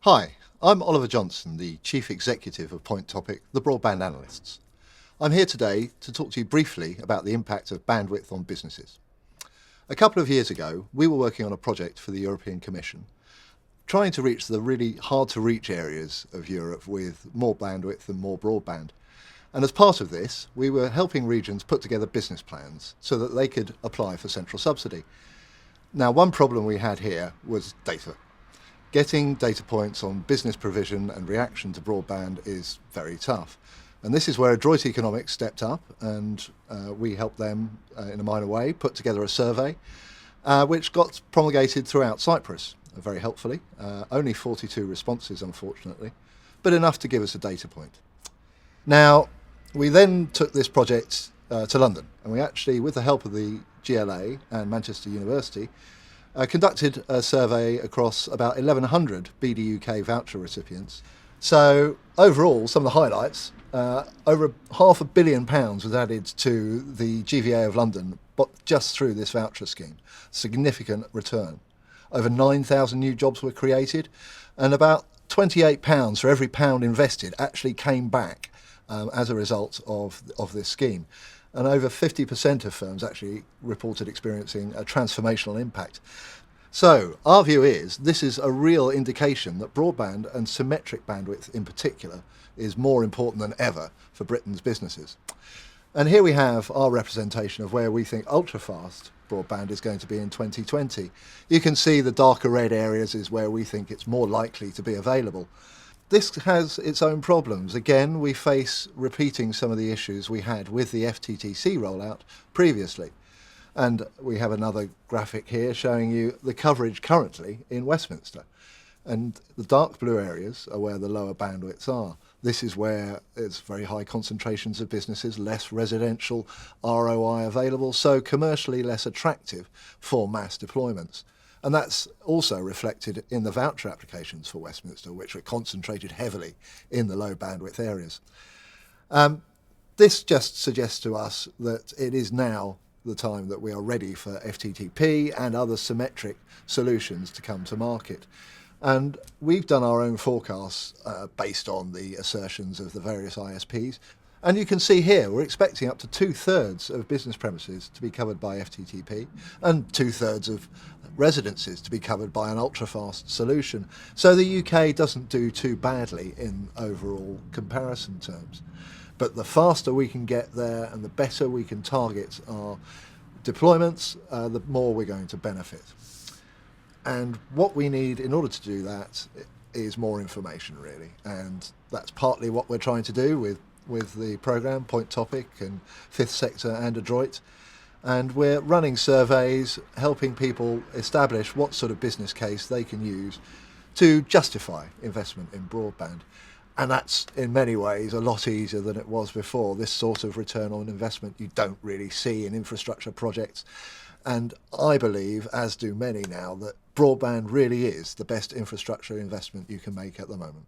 Hi, I'm Oliver Johnson, the Chief Executive of Point Topic, the Broadband Analysts. I'm here today to talk to you briefly about the impact of bandwidth on businesses. A couple of years ago, we were working on a project for the European Commission, trying to reach the really hard-to-reach areas of Europe with more bandwidth and more broadband. And as part of this, we were helping regions put together business plans so that they could apply for central subsidy. Now, one problem we had here was data. Getting data points on business provision and reaction to broadband is very tough. And this is where Adroit Economics stepped up, and we helped them in a minor way put together a survey which got promulgated throughout Cyprus, very helpfully. Only 42 responses, unfortunately, but enough to give us a data point. Now, we then took this project to London, and we actually, with the help of the GLA and Manchester University, conducted a survey across about 1,100 BDUK voucher recipients. So overall, some of the highlights, over £500 million was added to the GVA of London, but just through this voucher scheme. Significant return. Over 9,000 new jobs were created, and about £28 for every pound invested actually came back as a result of this scheme. And over 50% of firms actually reported experiencing a transformational impact. So our view is this is a real indication that broadband, and symmetric bandwidth in particular, is more important than ever for Britain's businesses. And here we have our representation of where we think ultra-fast broadband is going to be in 2020. You can see the darker red areas is where we think it's more likely to be available. This has its own problems. Again, we face repeating some of the issues we had with the FTTC rollout previously. And we have another graphic here showing you the coverage currently in Westminster. And the dark blue areas are where the lower bandwidths are. This is where there's very high concentrations of businesses, less residential ROI available, so commercially less attractive for mass deployments. And that's also reflected in the voucher applications for Westminster, which are concentrated heavily in the low bandwidth areas. This just suggests to us that it is now the time that we are ready for FTTP and other symmetric solutions to come to market. And we've done our own forecasts based on the assertions of the various ISPs. And you can see here, we're expecting up to 2/3 of business premises to be covered by FTTP and 2/3 of residences to be covered by an ultra-fast solution. So the UK doesn't do too badly in overall comparison terms. But the faster we can get there and the better we can target our deployments, the more we're going to benefit. And what we need in order to do that is more information, really. And that's partly what we're trying to do with the programme, Point Topic and Fifth Sector and Adroit. And we're running surveys, helping people establish what sort of business case they can use to justify investment in broadband. And that's in many ways a lot easier than it was before. This sort of return on investment you don't really see in infrastructure projects. And I believe, as do many now, that broadband really is the best infrastructure investment you can make at the moment.